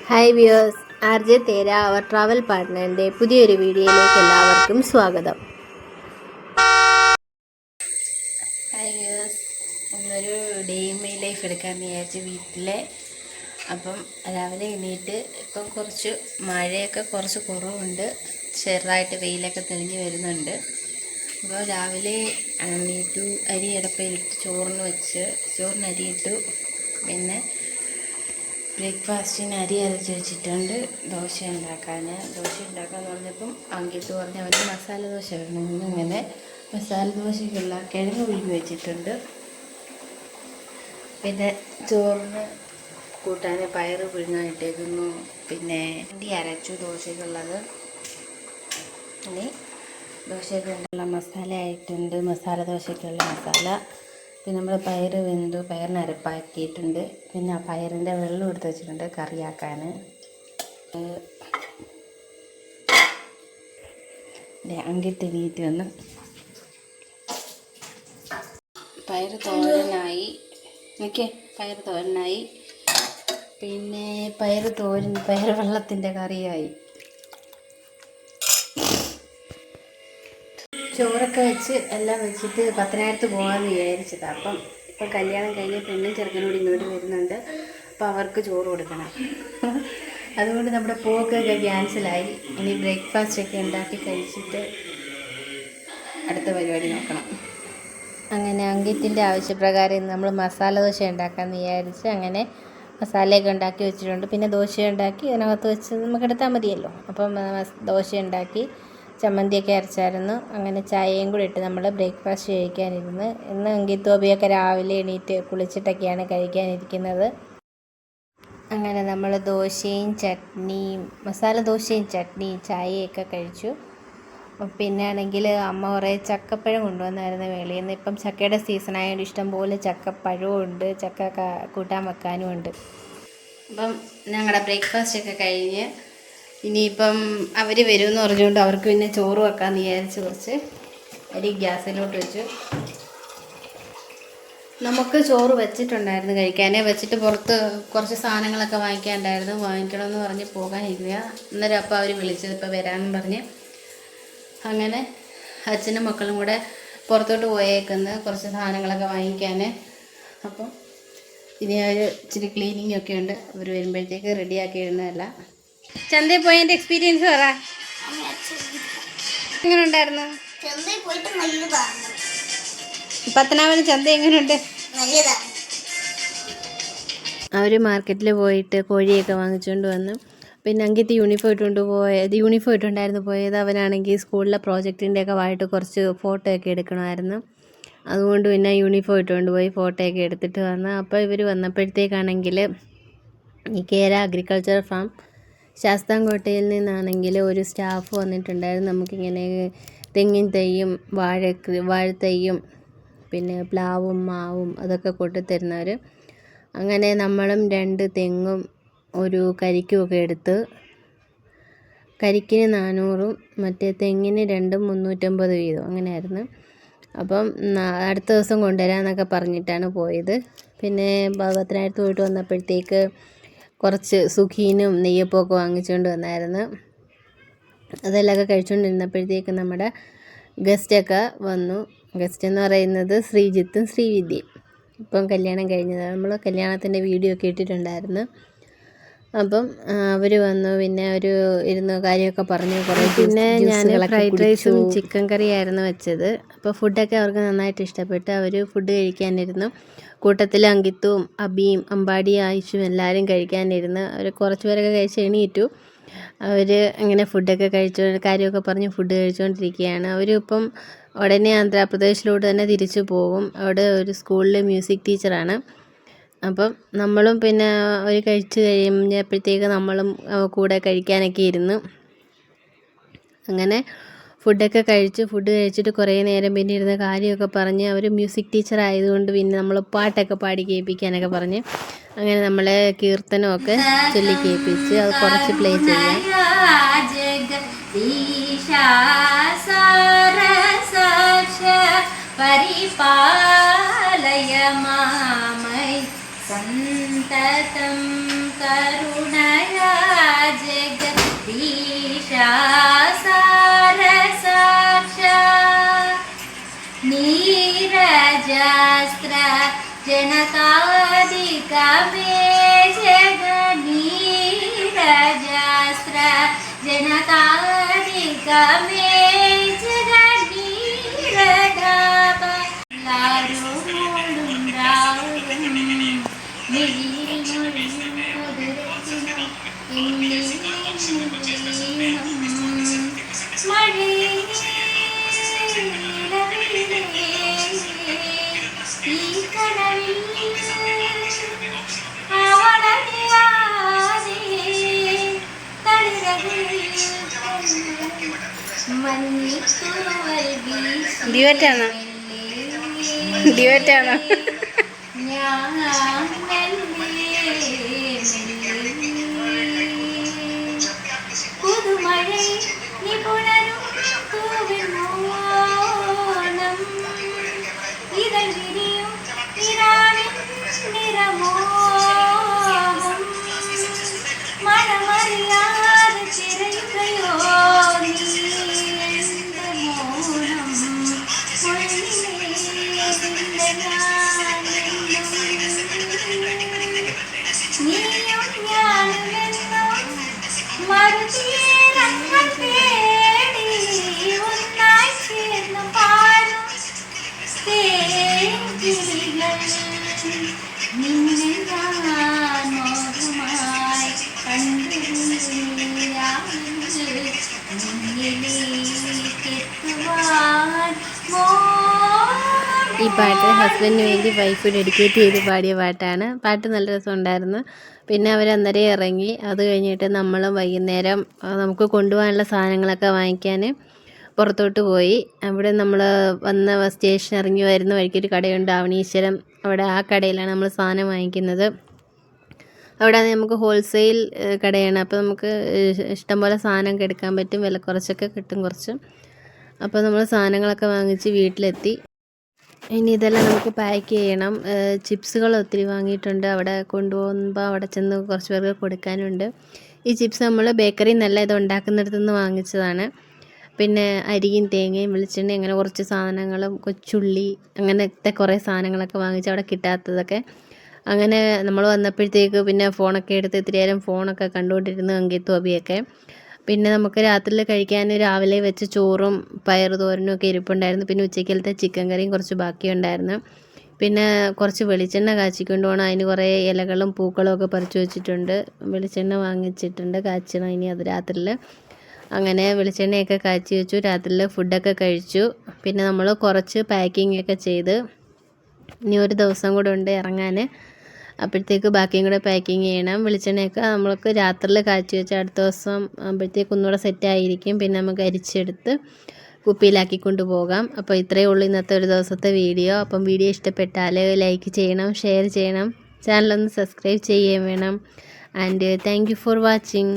Hi viewers, R J തേര അവർ travel പാർട്ട്ണറിൻ്റെ പുതിയൊരു വീഡിയോയിലേക്ക് എല്ലാവർക്കും സ്വാഗതം. ഹായ് വ്യൂവേഴ്സ്, ഇന്നൊരു ഡേ ഇൻ മൈ ലൈഫ് എടുക്കാമെന്ന് വിചാരിച്ചു വീട്ടിലെ. അപ്പം രാവിലെ എണീറ്റ് ഇപ്പം കുറച്ച് മഴയൊക്കെ കുറച്ച് കുറവുണ്ട്, ചെറുതായിട്ട് വെയിലൊക്കെ തെളിഞ്ഞ് വരുന്നുണ്ട്. അപ്പോൾ രാവിലെ എണീറ്റു, അരി അടപ്പയിലിട്ട് ചോറിന് അരിയിട്ടു. പിന്നെ ബ്രേക്ക്ഫാസ്റ്റിന് അരി അരച്ച് വെച്ചിട്ടുണ്ട് ദോശ ഉണ്ടാക്കാമെന്ന് പറഞ്ഞപ്പം അങ്കിട്ട് പറഞ്ഞ് അവന് മസാല ദോശ വേണമെന്ന്. അങ്ങനെ മസാല ദോശയ്ക്കുള്ള കിഴങ്ങ് പുഴുങ്ങി വെച്ചിട്ടുണ്ട്. പിന്നെ ചോറിന് കൂട്ടാൻ പയർ പുഴുങ്ങാനിട്ടേക്കുന്നു. പിന്നെ അരി അരച്ചു ദോശയ്ക്കുള്ളത്. ഇനി ദോശയ്ക്കുള്ള മസാല ആയിട്ടുണ്ട്, മസാല ദോശയ്ക്കുള്ള മസാല. പിന്നെ നമ്മൾ പയർ വെന്തു, പയറിന് അരപ്പാക്കിയിട്ടുണ്ട്. പിന്നെ ആ പയറിൻ്റെ വെള്ളം എടുത്ത് വെച്ചിട്ടുണ്ട് കറിയാക്കാൻ. അങ്കിട്ട് എണീറ്റ് വന്ന് പയർ തോരനായി. പയർ തോരനായി. പിന്നെ പയർ വെള്ളത്തിൻ്റെ കറിയായി. ചോറൊക്കെ വെച്ച് എല്ലാം വെച്ചിട്ട് പത്തനായിരത്ത് പോകാമെന്ന് വിചാരിച്ചതാണ്. ഇപ്പം കല്യാണം കഴിഞ്ഞ് പെണ്ണും ചെറുക്കനോട് ഇങ്ങോട്ട് വരുന്നുണ്ട്. അപ്പോൾ അവർക്ക് ചോറ് കൊടുക്കണം. അതുകൊണ്ട് നമ്മുടെ പോക്കൊക്കെ ക്യാൻസലായി. ഇനി ബ്രേക്ക്ഫാസ്റ്റൊക്കെ ഉണ്ടാക്കി കഴിച്ചിട്ട് അടുത്ത പരിപാടി നോക്കണം. അങ്ങനെ അങ്കിത്തിൻ്റെ ആവശ്യപ്രകാരം നമ്മൾ മസാല ദോശ ഉണ്ടാക്കാമെന്ന് വിചാരിച്ച് അങ്ങനെ മസാലയൊക്കെ ഉണ്ടാക്കി വെച്ചിട്ടുണ്ട്. പിന്നെ ദോശ ഉണ്ടാക്കി അതിനകത്ത് വെച്ച് നമുക്ക് എടുത്താൽ മതിയല്ലോ. അപ്പം ദോശ ഉണ്ടാക്കി, ചമ്മന്തിയൊക്കെ അരച്ചായിരുന്നു. അങ്ങനെ ചായയും കൂടി ഇട്ട് നമ്മൾ ബ്രേക്ക്ഫാസ്റ്റ് കഴിക്കാനിരുന്ന്. ഇന്ന് അങ്കിത്തോബിയൊക്കെ രാവിലെ എണീറ്റ് കുളിച്ചിട്ടൊക്കെയാണ് കഴിക്കാനിരിക്കുന്നത്. അങ്ങനെ നമ്മൾ ദോശയും ചട്നിയും, മസാല ദോശയും ചട്നിയും ചായയൊക്കെ കഴിച്ചു. പിന്നെ ആണെങ്കിൽ അമ്മ കുറേ ചക്കപ്പഴം കൊണ്ടുവന്നായിരുന്നു വെളിയിൽ നിന്ന്. ഇപ്പം ചക്കയുടെ സീസണായതുകൊണ്ട് ഇഷ്ടംപോലെ ചക്കപ്പഴവും ഉണ്ട്, ചക്ക കൂട്ടാൻ വെക്കാനും ഉണ്ട്. അപ്പം ഞങ്ങളുടെ ബ്രേക്ക്ഫാസ്റ്റൊക്കെ കഴിഞ്ഞ് ഇനിയിപ്പം അവർ വരുമെന്ന് പറഞ്ഞുകൊണ്ട് അവർക്ക് പിന്നെ ചോറ് വെക്കാമെന്ന് വിചാരിച്ച് കുറച്ച് അരി ഗ്യാസിലോട്ട് വെച്ചു. നമുക്ക് ചോറ് വെച്ചിട്ടുണ്ടായിരുന്നു കഴിക്കാൻ. വെച്ചിട്ട് പുറത്ത് കുറച്ച് സാധനങ്ങളൊക്കെ വാങ്ങിക്കാനുണ്ടായിരുന്നു, വാങ്ങിക്കണമെന്ന് പറഞ്ഞ് പോകാനിരിക്കുക. അന്നേരം അപ്പോൾ അവർ വിളിച്ചത് ഇപ്പോൾ വരാമെന്ന് പറഞ്ഞ്. അങ്ങനെ അച്ഛനും മക്കളും കൂടെ പുറത്തോട്ട് പോയേക്കുന്നത് കുറച്ച് സാധനങ്ങളൊക്കെ വാങ്ങിക്കാൻ. അപ്പം ഇനി ഒരു ഇച്ചിരി ക്ലീനിങ് ഒക്കെ ഉണ്ട്. അവർ വരുമ്പോഴത്തേക്ക് റെഡിയാക്കി ഇടുന്നതല്ല. ചന്തയിൽ പോയതിൻ്റെ എക്സ്പീരിയൻസ് പറ. എങ്ങനെ ഉണ്ടായിരുന്നു? പത്തനാപുരം ചന്ത എങ്ങനെയുണ്ട്? അവർ മാർക്കറ്റിൽ പോയിട്ട് കോഴിയൊക്കെ വാങ്ങിച്ചുകൊണ്ട് വന്നു. പിന്നെ അങ്കിത്ത് യൂണിഫോം ഇട്ടുണ്ടായിരുന്നു പോയത്. അവനാണെങ്കിൽ സ്കൂളിലെ പ്രോജക്റ്റിൻ്റെയൊക്കെ ആയിട്ട് കുറച്ച് ഫോട്ടോ ഒക്കെ എടുക്കണമായിരുന്നു. അതുകൊണ്ട് പിന്നെ യൂണിഫോം ഇട്ടുകൊണ്ട് പോയി ഫോട്ടോയൊക്കെ എടുത്തിട്ട് വന്നു. അപ്പോൾ ഇവർ വന്നപ്പോഴത്തേക്കാണെങ്കിൽ ഈ കേര അഗ്രികൾച്ചർ ഫാം ശാസ്താംകോട്ടയിൽ നിന്നാണെങ്കിൽ ഒരു സ്റ്റാഫ് വന്നിട്ടുണ്ടായിരുന്നു. നമുക്കിങ്ങനെ തെങ്ങിൻ തൈയും വാഴത്തൈയും പിന്നെ പ്ലാവും മാവും അതൊക്കെ കൊണ്ടുതരുന്നവർ. അങ്ങനെ നമ്മളും 2 തെങ്ങും ഒരു കരിക്കുമൊക്കെ എടുത്ത്, കരിക്കിന് 400ഉം മറ്റേ തെങ്ങിന് 2ഉം 350 വീതം അങ്ങനെയായിരുന്നു. അപ്പം അടുത്ത ദിവസം കൊണ്ടുവരാമെന്നൊക്കെ പറഞ്ഞിട്ടാണ് പോയത്. പിന്നെ പത്തനാപുരത്ത് പോയിട്ട് വന്നപ്പോഴത്തേക്ക് കുറച്ച് സുഖീനും നെയ്യപ്പമൊക്കെ വാങ്ങിച്ചുകൊണ്ട് വന്നായിരുന്നു. അതെല്ലാം കഴിച്ചുകൊണ്ടിരുന്നപ്പോഴത്തേക്ക് നമ്മുടെ ഗസ്റ്റൊക്കെ വന്നു. ഗസ്റ്റ് എന്ന് പറയുന്നത് ശ്രീജിത്തും ശ്രീവിദ്യയും. ഇപ്പം കല്യാണം കഴിഞ്ഞതാണ്. നമ്മൾ കല്യാണത്തിൻ്റെ വീഡിയോ ഒക്കെ ഇട്ടിട്ടുണ്ടായിരുന്നു. അപ്പം അവർ വന്നു. പിന്നെ അവർ ഇരുന്ന് കാര്യമൊക്കെ പറഞ്ഞു. കുറേ പിന്നെ ഞാൻ ഫ്രൈഡ് റൈസും ചിക്കൻ കറിയായിരുന്നു വെച്ചത്. അപ്പോൾ ഫുഡൊക്കെ അവർക്ക് നന്നായിട്ട് ഇഷ്ടപ്പെട്ട് അവർ ഫുഡ് കഴിക്കാനിരുന്നു. കൂട്ടത്തിൽ അങ്കിത്തും അബിയും അമ്പാടി ആയിഷും എല്ലാവരും കഴിക്കാനിരുന്ന്. അവർ കുറച്ച് പേരൊക്കെ കഴിച്ച് എണീറ്റു. അവർ അങ്ങനെ ഫുഡൊക്കെ കാര്യമൊക്കെ പറഞ്ഞ് ഫുഡ് കഴിച്ചുകൊണ്ടിരിക്കുകയാണ്. അവരിപ്പം ഉടനെ ആന്ധ്രാപ്രദേശിലോട്ട് തന്നെ തിരിച്ചു പോകും. അവിടെ ഒരു സ്കൂളിൽ മ്യൂസിക് ടീച്ചറാണ്. അപ്പം നമ്മളും പിന്നെ അവർ കഴിച്ച് കഴിഞ്ഞപ്പോഴത്തേക്ക് നമ്മളും കൂടെ കഴിക്കാനൊക്കെ ഇരുന്നു. അങ്ങനെ ഫുഡ് കഴിച്ചിട്ട് കുറേ നേരം പിന്നെ ഇരുന്ന് കാര്യമൊക്കെ പറഞ്ഞ്, അവർ മ്യൂസിക് ടീച്ചർ ആയതുകൊണ്ട് പിന്നെ നമ്മൾ പാട്ടൊക്കെ പാടി കേൾപ്പിക്കാനൊക്കെ പറഞ്ഞ് അങ്ങനെ നമ്മളെ കീർത്തനമൊക്കെ ചൊല്ലി കേൾപ്പിച്ച് അത് കുറച്ച് പ്ലേ ചെയ്യാം. പരിപാലയ മാമൈ സന്തതം കരുണയാ ईशासारसाक्षा नीरजास्त्र जनकादिकमे जगनीरजास्त्र जनकादिकमे जगनीरदाप लारुमोളും രാഗം ഡിവറ്റാണോ ഡിവറ്റാണോ പുതുമഴ നിപുണരും തൂവിനോണം ഇതൾ വിരിയും ഇരാവിൻ നിറമോഹം മണമറിയാതെ തിരയുകയോ നീ എൻ്റെ മോഹം നീയും ഞാനുമെന്നോ മറുതീരങ്ങൾ തേടി ഒന്നായി ചേർന്ന് പാടും തേൻകിളികൾ നിന്നെ ഞാൻ മോഹമായി കണ്ടു ഈ പാട്ട് ഹസ്ബൻഡിന് വേണ്ടി വൈഫ് ഡെഡിക്കേറ്റ് ചെയ്ത് പാടിയ പാട്ടാണ്. പാട്ട് നല്ല രസമുണ്ടായിരുന്നു. പിന്നെ അവർ അന്നേരം ഇറങ്ങി. അത് കഴിഞ്ഞിട്ട് നമ്മൾ വൈകുന്നേരം നമുക്ക് കൊണ്ടുപോകാനുള്ള സാധനങ്ങളൊക്കെ വാങ്ങിക്കാൻ പുറത്തോട്ട് പോയി. അവിടെ നമ്മൾ വന്ന സ്റ്റേഷൻ ഇറങ്ങി വരുന്ന വഴിക്കൊരു കടയുണ്ട്, ആവണീശ്വരം. അവിടെ ആ കടയിലാണ് നമ്മൾ സാധനം വാങ്ങിക്കുന്നത്. അവിടെ നമുക്ക് ഹോൾസെയിൽ കടയാണ്. അപ്പോൾ നമുക്ക് ഇഷ്ടംപോലെ സാധനമൊക്കെ എടുക്കാൻ പറ്റും. വില കുറച്ചൊക്കെ കിട്ടും കുറച്ച്. അപ്പോൾ നമ്മൾ സാധനങ്ങളൊക്കെ വാങ്ങിച്ച് വീട്ടിലെത്തി. ഇനി ഇതെല്ലാം നമുക്ക് പാക്ക് ചെയ്യണം. ചിപ്സുകൾ ഒത്തിരി വാങ്ങിയിട്ടുണ്ട്. അവിടെ കൊണ്ടുപോകുമ്പോൾ അവിടെ ചെന്ന് കുറച്ച് പേർക്ക് കൊടുക്കാനുണ്ട്. ഈ ചിപ്സ് നമ്മൾ ബേക്കറിയിൽ നിന്നല്ല, ഇത് ഉണ്ടാക്കുന്നിടത്തു നിന്ന് വാങ്ങിച്ചതാണ്. പിന്നെ അരിയും തേങ്ങയും വെളിച്ചെണ്ണ അങ്ങനെ കുറച്ച് സാധനങ്ങളും കൊച്ചുള്ളി അങ്ങനത്തെ കുറേ സാധനങ്ങളൊക്കെ വാങ്ങിച്ച് അവിടെ കിട്ടാത്തതൊക്കെ. അങ്ങനെ നമ്മൾ വന്നപ്പോഴത്തേക്ക് പിന്നെ ഫോണൊക്കെ എടുത്ത് ഇത്തിരി നേരം ഫോണൊക്കെ കണ്ടുകൊണ്ടിരുന്നു, അങ്കിത്തോബിയൊക്കെ. പിന്നെ നമുക്ക് രാത്രിയിൽ കഴിക്കാൻ രാവിലെ വെച്ച് ചോറും പയർ തോരനും ഒക്കെ ഇരിപ്പുണ്ടായിരുന്നു. പിന്നെ ഉച്ചക്കലത്തെ ചിക്കൻ കറിയും കുറച്ച് ബാക്കിയുണ്ടായിരുന്നു. പിന്നെ കുറച്ച് വെളിച്ചെണ്ണ കാച്ചിക്കൊണ്ട് പോകണം. അതിന് കുറേ ഇലകളും പൂക്കളും ഒക്കെ പറിച്ചു വെച്ചിട്ടുണ്ട്. വെളിച്ചെണ്ണ വാങ്ങിച്ചിട്ടുണ്ട്, കാച്ചണം ഇനി അത് രാത്രിയിൽ. അങ്ങനെ വെളിച്ചെണ്ണയൊക്കെ കാച്ചി വെച്ചു. രാത്രിയിൽ ഫുഡൊക്കെ കഴിച്ചു. പിന്നെ നമ്മൾ കുറച്ച് പാക്കിംഗ് ഒക്കെ ചെയ്ത് ഇനി ഒരു ദിവസം കൂടെ ഉണ്ട് ഇറങ്ങാൻ. അപ്പോഴത്തേക്ക് ബാക്കിയും കൂടെ പാക്കിങ് ചെയ്യണം. വെളിച്ചെണ്ണയൊക്കെ നമ്മൾക്ക് രാത്രിയിൽ കാച്ചി വെച്ച് അടുത്ത ദിവസം ആകുമ്പോഴത്തേക്ക് ഒന്നുകൂടെ സെറ്റായിരിക്കും. പിന്നെ നമുക്ക് അരിച്ചെടുത്ത് കുപ്പിയിലാക്കിക്കൊണ്ട് പോകാം. അപ്പോൾ ഇത്രയേ ഉള്ളൂ ഇന്നത്തെ ഒരു ദിവസത്തെ വീഡിയോ. അപ്പം വീഡിയോ ഇഷ്ടപ്പെട്ടാൽ ലൈക്ക് ചെയ്യണം, ഷെയർ ചെയ്യണം, ചാനലൊന്ന് സബ്സ്ക്രൈബ് ചെയ്യുകയും വേണം. And thank you for watching.